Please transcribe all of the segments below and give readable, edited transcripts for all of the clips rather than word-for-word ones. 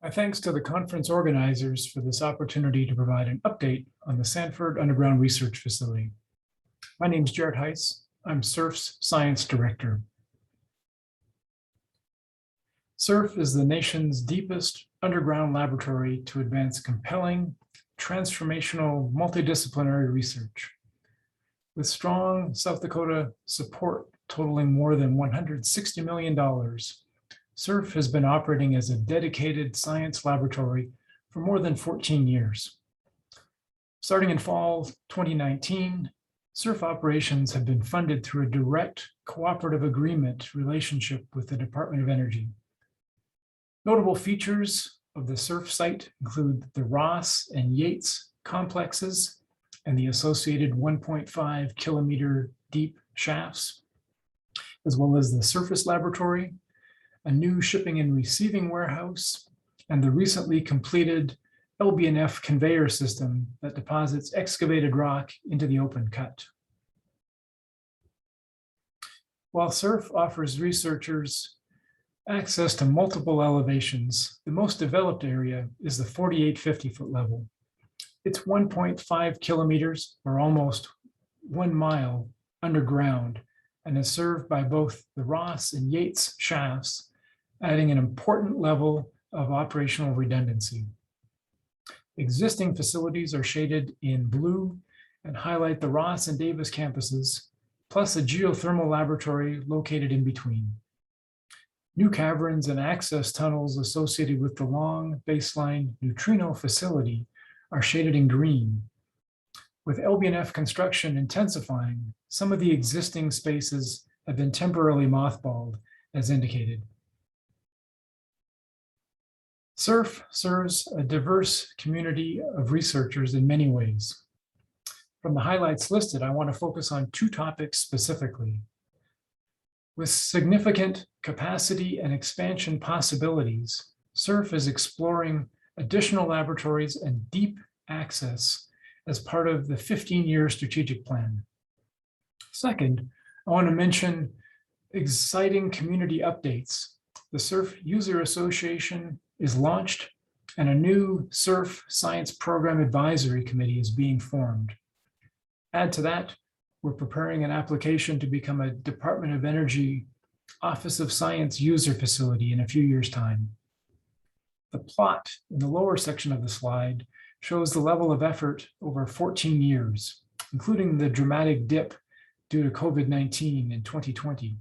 My thanks to the conference organizers for this opportunity to provide an update on the Sanford Underground Research Facility. My name is Jaret Heise. I'm SURF's Science Director. SURF is the nation's deepest underground laboratory to advance compelling, transformational, multidisciplinary research. With strong South Dakota support totaling more than $160 million, SURF has been operating as a dedicated science laboratory for more than 14 years. Starting in fall 2019, SURF operations have been funded through a direct cooperative agreement relationship with the Department of Energy. Notable features of the SURF site include the Ross and Yates complexes and the associated 1.5 kilometer deep shafts, as well as the surface laboratory, a new shipping and receiving warehouse, and the recently completed LBNF conveyor system that deposits excavated rock into the open cut. While SURF offers researchers access to multiple elevations, the most developed area is the 4,850-foot level. It's 1.5 kilometers, or almost 1 mile, underground, and is served by both the Ross and Yates shafts, adding an important level of operational redundancy. Existing facilities are shaded in blue and highlight the Ross and Davis campuses, plus a geothermal laboratory located in between. New caverns and access tunnels associated with the Long-Baseline Neutrino Facility are shaded in green. With LBNF construction intensifying, some of the existing spaces have been temporarily mothballed, as indicated. SURF serves a diverse community of researchers in many ways. From the highlights listed, I want to focus on 2 topics specifically. With significant capacity and expansion possibilities, SURF is exploring additional laboratories and deep access as part of the 15-year strategic plan. Second, I want to mention exciting community updates. The SURF User Association is launched, and a new SURF Science Program Advisory Committee is being formed. Add to that, we're preparing an application to become a Department of Energy Office of Science user facility in a few years' time. The plot in the lower section of the slide shows the level of effort over 14 years, including the dramatic dip due to COVID-19 in 2020.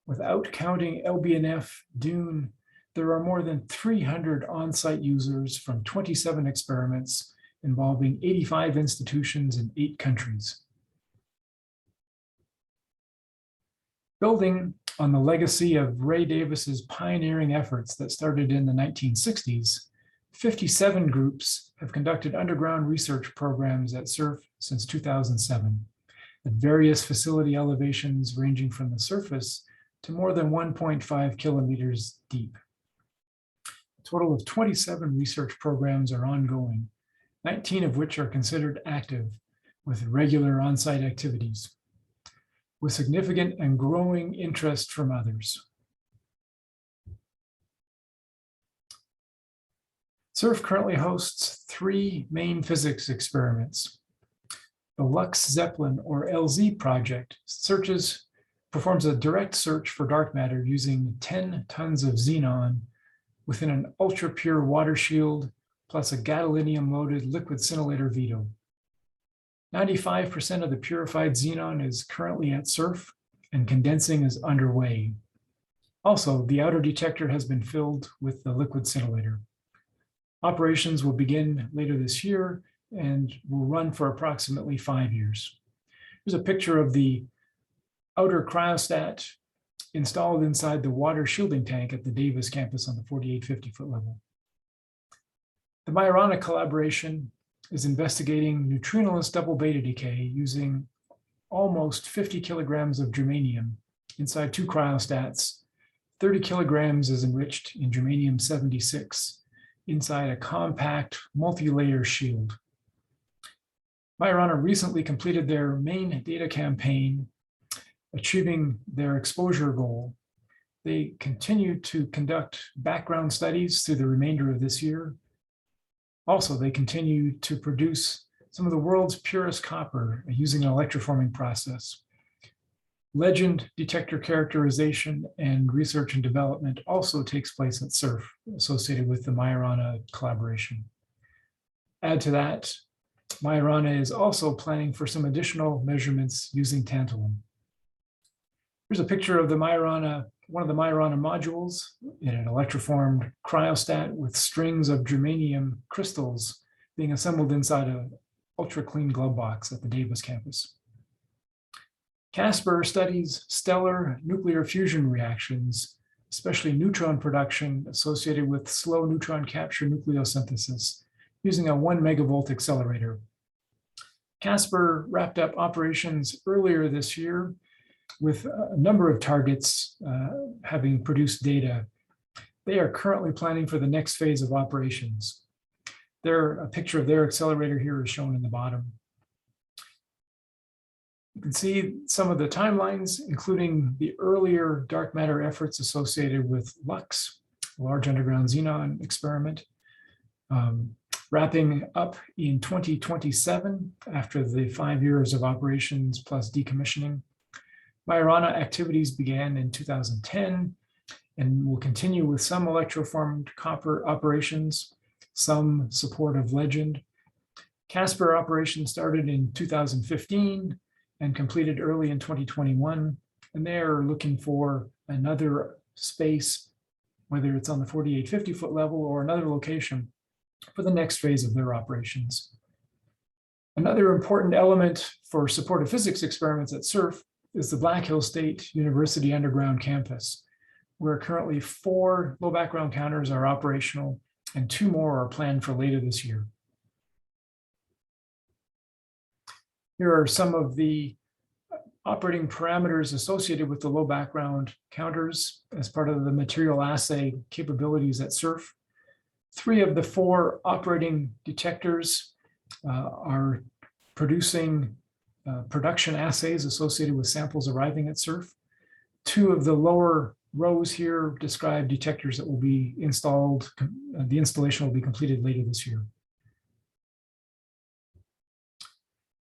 Without counting LBNF, DUNE, there are more than 300 on-site users from 27 experiments involving 85 institutions in 8 countries. Building on the legacy of Ray Davis's pioneering efforts that started in the 1960s, 57 groups have conducted underground research programs at SURF since 2007, at various facility elevations ranging from the surface to more than 1.5 kilometers deep. A total of 27 research programs are ongoing, 19 of which are considered active with regular on-site activities, with significant and growing interest from others. SURF currently hosts 3 main physics experiments. The LUX-ZEPLIN, or LZ project, performs a direct search for dark matter using 10 tons of xenon within an ultra-pure water shield plus a gadolinium-loaded liquid scintillator veto. 95% of the purified xenon is currently at SURF, and condensing is underway. Also, the outer detector has been filled with the liquid scintillator. Operations will begin later this year and will run for approximately 5 years. Here's a picture of the outer cryostat installed inside the water shielding tank at the Davis campus on the 4,850-foot level. The MAJORANA collaboration is investigating neutrinoless double beta decay using almost 50 kilograms of germanium inside 2 cryostats. 30 kilograms is enriched in germanium-76 inside a compact multi-layer shield. MAJORANA recently completed their main data campaign, achieving their exposure goal, They continue to conduct background studies through the remainder of this year. Also, they continue to produce some of the world's purest copper using an electroforming process. Legend detector characterization and research and development also takes place at SURF, associated with the MAJORANA collaboration. Add to that, MAJORANA is also planning for some additional measurements using tantalum. Here's a picture of the MAJORANA, one of the MAJORANA modules in an electroformed cryostat with strings of germanium crystals being assembled inside an ultra clean glove box at the Davis campus. CASPAR studies stellar nuclear fusion reactions, especially neutron production associated with slow neutron capture nucleosynthesis using a 1 MV accelerator. CASPAR wrapped up operations earlier this year with a number of targets having produced data. They are currently planning for the next phase of operations. A picture of their accelerator here is shown in the bottom. You can see some of the timelines, including the earlier dark matter efforts associated with LUX, Large Underground Xenon Experiment, wrapping up in 2027 after the 5 years of operations plus decommissioning. MAJORANA activities began in 2010 and will continue with some electroformed copper operations, some support of Legend. CASPAR operations started in 2015 and completed early in 2021, and they're looking for another space, whether it's on the 4850-foot level or another location, for the next phase of their operations. Another important element for supportive physics experiments at SURF is the Black Hills State University Underground Campus, where currently 4 low background counters are operational and 2 more are planned for later this year. Here are some of the operating parameters associated with the low background counters as part of the material assay capabilities at SURF. 3 of the 4 operating detectors are producing production assays associated with samples arriving at SURF. 2 of the lower rows here describe detectors that will be installed. The installation will be completed later this year.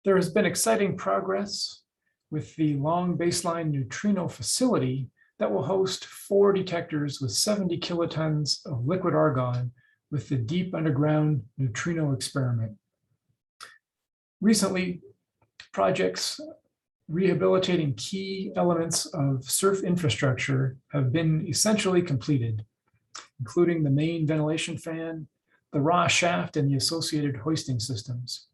There has been exciting progress with the Long-Baseline Neutrino Facility that will host 4 detectors with 70 kilotons of liquid argon with the Deep Underground Neutrino Experiment. Recently, projects rehabilitating key elements of SURF infrastructure have been essentially completed, including the main ventilation fan, the raw shaft, and the associated hoisting systems.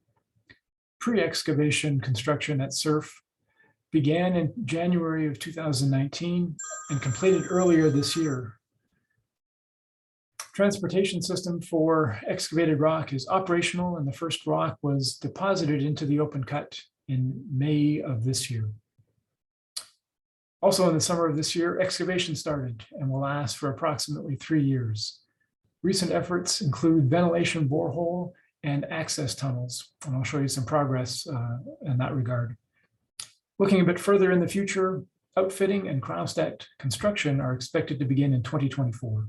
Pre-excavation construction at SURF began in January of 2019 and completed earlier this year. Transportation system for excavated rock is operational, and the first rock was deposited into the open cut in May of this year. Also in the summer of this year, excavation started and will last for approximately 3 years. Recent efforts include ventilation borehole and access tunnels, and I'll show you some progress in that regard. Looking a bit further in the future, outfitting and cryostat construction are expected to begin in 2024.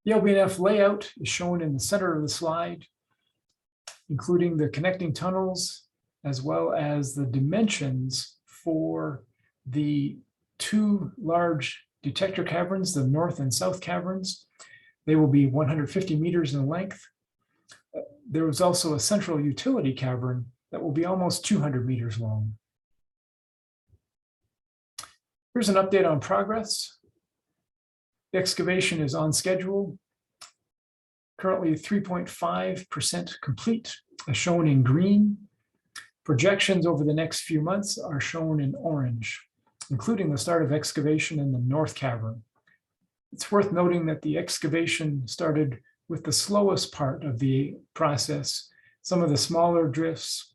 The LBNF layout is shown in the center of the slide, including the connecting tunnels, as well as the dimensions for the 2 large detector caverns, the north and south caverns. They will be 150 meters in length. There was also a central utility cavern that will be almost 200 meters long. Here's an update on progress. The excavation is on schedule. Currently 3.5% complete, as shown in green. Projections over the next few months are shown in orange, including the start of excavation in the north cavern. It's worth noting that the excavation started with the slowest part of the process, some of the smaller drifts,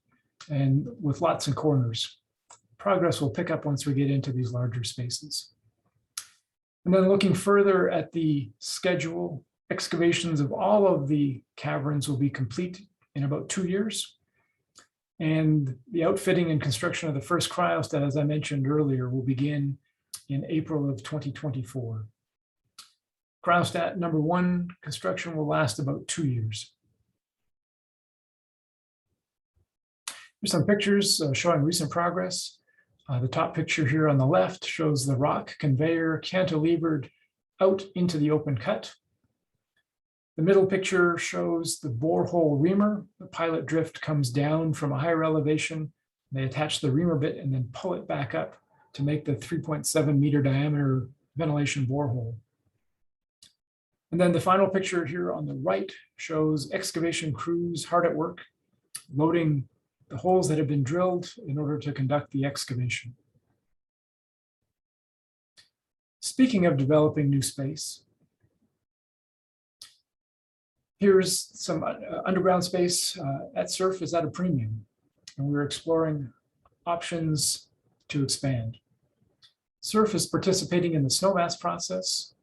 and with lots of corners. Progress will pick up once we get into these larger spaces. And then looking further at the schedule, excavations of all of the caverns will be complete in about 2 years. And the outfitting and construction of the first cryostat, as I mentioned earlier, will begin in April of 2024. Cryostat number 1 construction will last about 2 years. Here's some pictures showing recent progress. The top picture here on the left shows the rock conveyor cantilevered out into the open cut. The middle picture shows the borehole reamer. The pilot drift comes down from a higher elevation. They attach the reamer bit and then pull it back up to make the 3.7 meter diameter ventilation borehole. And then the final picture here on the right shows excavation crews hard at work, loading the holes that have been drilled in order to conduct the excavation. Speaking of developing new space, here's some underground space at SURF is at a premium, and we're exploring options to expand. SURF is participating in the SNOMAS process,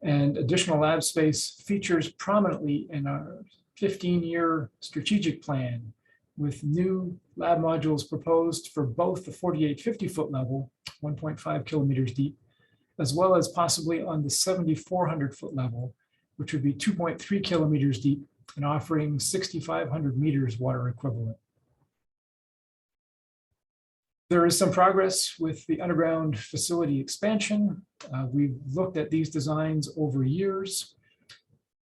and additional lab space features prominently in our 15-year strategic plan, with new lab modules proposed for both the 4850-foot level, 1.5 kilometers deep, as well as possibly on the 7,400-foot level, which would be 2.3 kilometers deep and offering 6,500 meters water equivalent. There is some progress with the underground facility expansion. We've looked at these designs over years.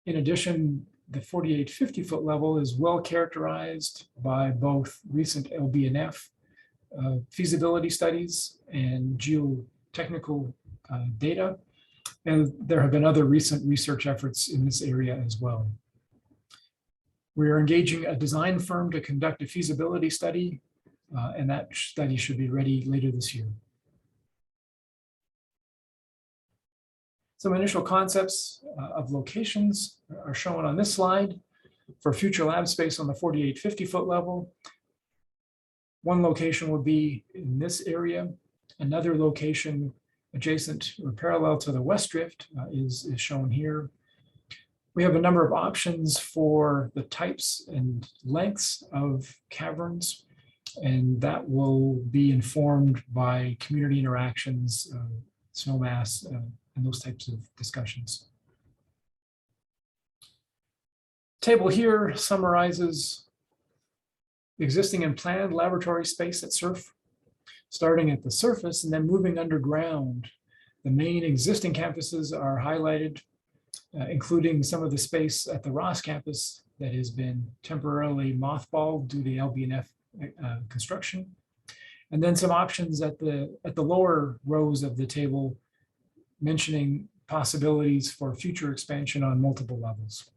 In addition, the 4850-foot level is well characterized by both recent LBNF feasibility studies and geotechnical data. And there have been other recent research efforts in this area as well. We are engaging a design firm to conduct a feasibility study, and that study should be ready later this year. Some initial concepts of locations are shown on this slide for future lab space on the 4850-foot level. One location would be in this area. Another location adjacent or parallel to the west drift is shown here. We have a number of options for the types and lengths of caverns, and that will be informed by community interactions, SNOMAS, and those types of discussions. Table here summarizes existing and planned laboratory space at SURF, starting at the surface and then moving underground. The main existing campuses are highlighted, including some of the space at the Ross campus that has been temporarily mothballed due to LBNF construction, and then some options at the lower rows of the table mentioning possibilities for future expansion on multiple levels.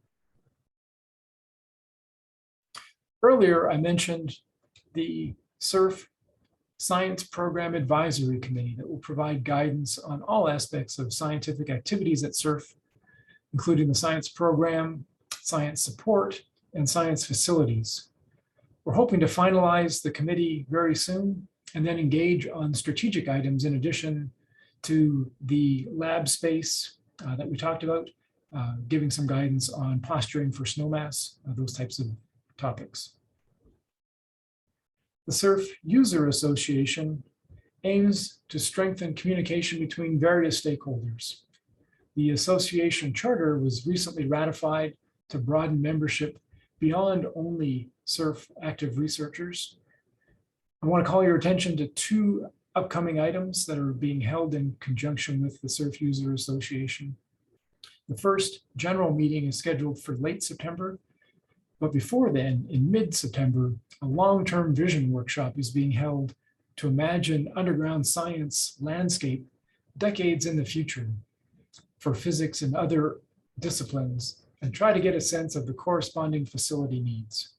Earlier, I mentioned the SURF Science Program Advisory Committee that will provide guidance on all aspects of scientific activities at SURF, including the science program, science support, and science facilities. We're hoping to finalize the committee very soon and then engage on strategic items in addition to the lab space that we talked about, giving some guidance on posturing for SNOMAS, those types of topics. The SURF User Association aims to strengthen communication between various stakeholders. The association charter was recently ratified to broaden membership beyond only SURF active researchers. I want to call your attention to 2 upcoming items that are being held in conjunction with the SURF User Association. The first general meeting is scheduled for late September, but before then, in mid-September, a long-term vision workshop is being held to imagine underground science landscape decades in the future for physics and other disciplines, and try to get a sense of the corresponding facility needs.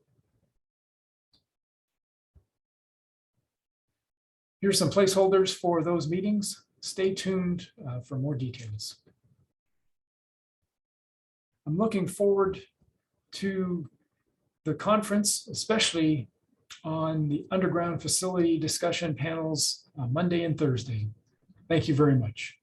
Here's some placeholders for those meetings. Stay tuned for more details. I'm looking forward to the conference, especially on the underground facility discussion panels Monday and Thursday. Thank you very much.